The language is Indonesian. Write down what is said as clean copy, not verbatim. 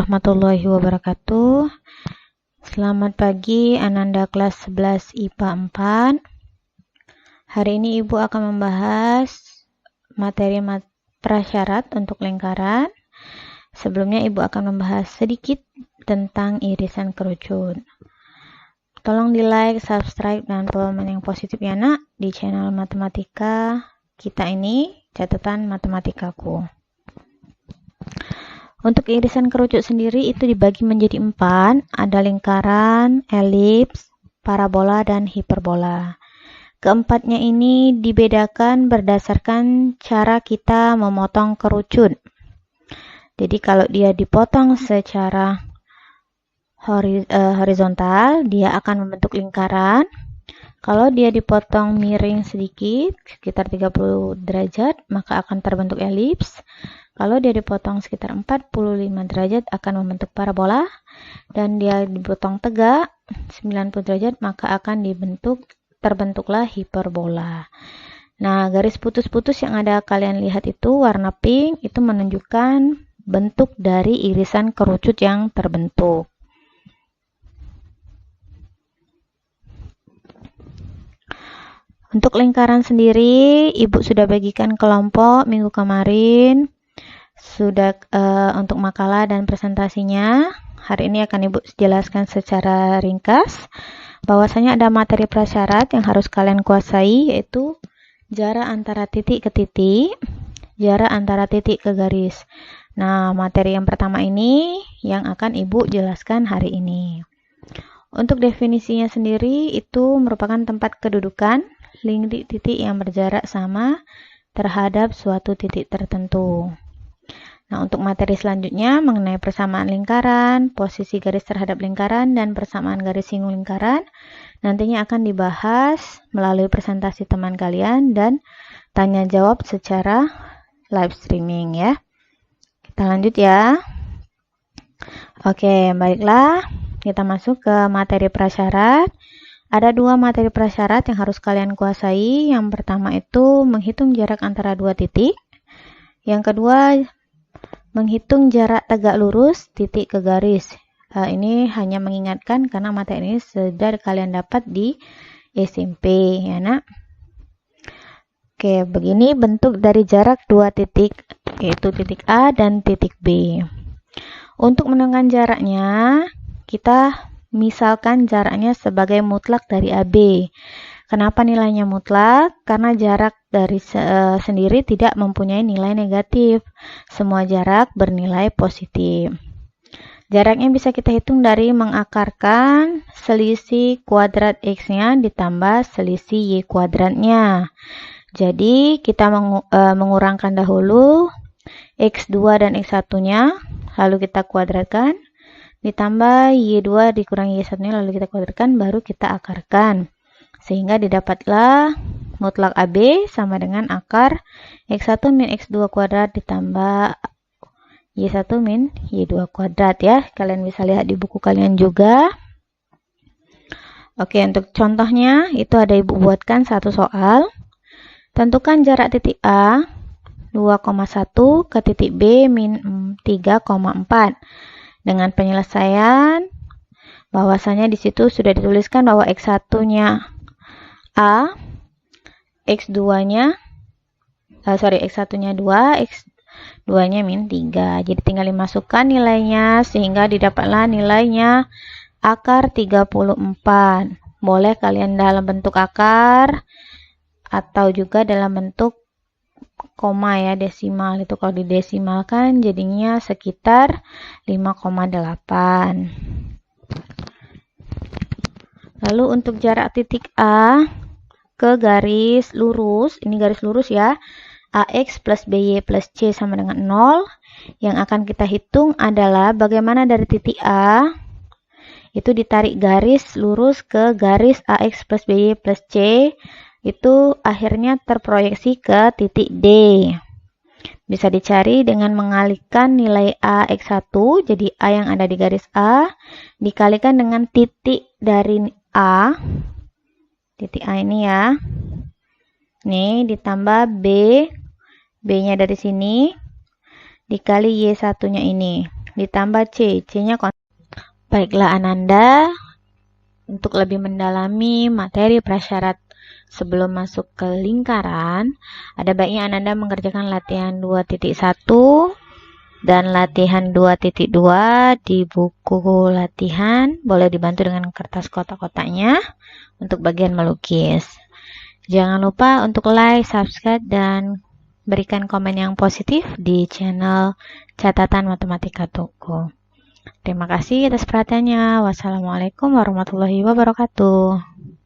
Warahmatullahi wabarakatuh. Selamat pagi Ananda kelas 11 IPA 4. Hari ini Ibu akan membahas materi prasyarat untuk lingkaran. Sebelumnya Ibu akan membahas sedikit tentang irisan kerucut. Tolong di like, subscribe, dan komen yang positif ya nak di channel matematika kita ini, catatan matematikaku. Untuk irisan kerucut sendiri itu dibagi menjadi 4, ada lingkaran, elips, parabola, dan hiperbola. Keempatnya ini dibedakan berdasarkan cara kita memotong kerucut. Jadi kalau dia dipotong secara horizontal, dia akan membentuk lingkaran. Kalau dia dipotong miring sedikit, sekitar 30 derajat, maka akan terbentuk elips. Kalau dia dipotong sekitar 45 derajat akan membentuk parabola, dan dia dipotong tegak 90 derajat maka akan terbentuklah hiperbola. Nah, garis putus-putus yang ada kalian lihat itu warna pink, itu menunjukkan bentuk dari irisan kerucut yang terbentuk. Untuk lingkaran sendiri, Ibu sudah bagikan kelompok minggu kemarin. Sudah untuk makalah dan presentasinya. Hari ini akan Ibu jelaskan secara ringkas bahwasanya ada materi prasyarat yang harus kalian kuasai, yaitu jarak antara titik ke titik, jarak antara titik ke garis. Nah, materi yang pertama ini yang akan Ibu jelaskan hari ini. Untuk definisinya sendiri itu merupakan tempat kedudukan link titik yang berjarak sama terhadap suatu titik tertentu. Nah, untuk materi selanjutnya mengenai persamaan lingkaran, posisi garis terhadap lingkaran, dan persamaan garis singgung lingkaran, nantinya akan dibahas melalui presentasi teman kalian dan tanya jawab secara live streaming ya. Kita lanjut ya. Oke, baiklah. Kita masuk ke materi prasyarat. Ada 2 materi prasyarat yang harus kalian kuasai. Yang pertama itu menghitung jarak antara 2 titik. Yang kedua, menghitung jarak tegak lurus titik ke garis. Ini hanya mengingatkan karena materi ini sudah kalian dapat di SMP ya nak. Oke, begini bentuk dari jarak 2 titik, yaitu titik A dan titik B. Untuk menentukan jaraknya, kita misalkan jaraknya sebagai mutlak dari AB. Kenapa nilainya mutlak? Karena jarak dari sendiri tidak mempunyai nilai negatif. Semua jarak bernilai positif. Jaraknya bisa kita hitung dari mengakarkan selisih kuadrat X-nya ditambah selisih Y kuadratnya. Jadi kita mengurangkan dahulu X2 dan X1-nya, lalu kita kuadratkan, ditambah Y2 dikurangi Y1-nya, lalu kita kuadratkan, baru kita akarkan. Sehingga didapatlah mutlak AB sama dengan akar X1 min X2 kuadrat ditambah Y1 min Y2 kuadrat ya. Kalian bisa lihat di buku kalian juga. Oke, untuk contohnya itu ada Ibu buatkan satu soal. Tentukan jarak titik A 2,1 ke titik B min 3,4. Dengan penyelesaian bahwasanya di situ sudah dituliskan bahwa X1-nya A, X1-nya 2, X2-nya min 3. Jadi tinggal dimasukkan nilainya sehingga didapatlah nilainya akar 34. Boleh kalian dalam bentuk akar atau juga dalam bentuk koma ya, desimal. Itu kalau didesimalkan jadinya sekitar 5,8. Lalu untuk jarak titik A ke garis lurus, ini garis lurus ya, AX plus BY plus C sama dengan 0. Yang akan kita hitung adalah bagaimana dari titik A itu ditarik garis lurus ke garis AX plus BY plus C, itu akhirnya terproyeksi ke titik D. Bisa dicari dengan mengalihkan nilai A X1, jadi A yang ada di garis A, dikalikan dengan titik dari A, titik A ini ya, nih ditambah B, B-nya dari sini, dikali Y1-nya ini. ditambah C. C-nya baiklah Ananda, untuk lebih mendalami materi prasyarat sebelum masuk ke lingkaran, ada baiknya Ananda mengerjakan latihan 2.1 dan latihan 2.2 di buku latihan. Boleh dibantu dengan kertas kotak-kotaknya untuk bagian melukis. Jangan lupa untuk like, subscribe, dan berikan komen yang positif di channel Catatan Matematika Toko. Terima kasih atas perhatiannya. Wassalamualaikum warahmatullahi wabarakatuh.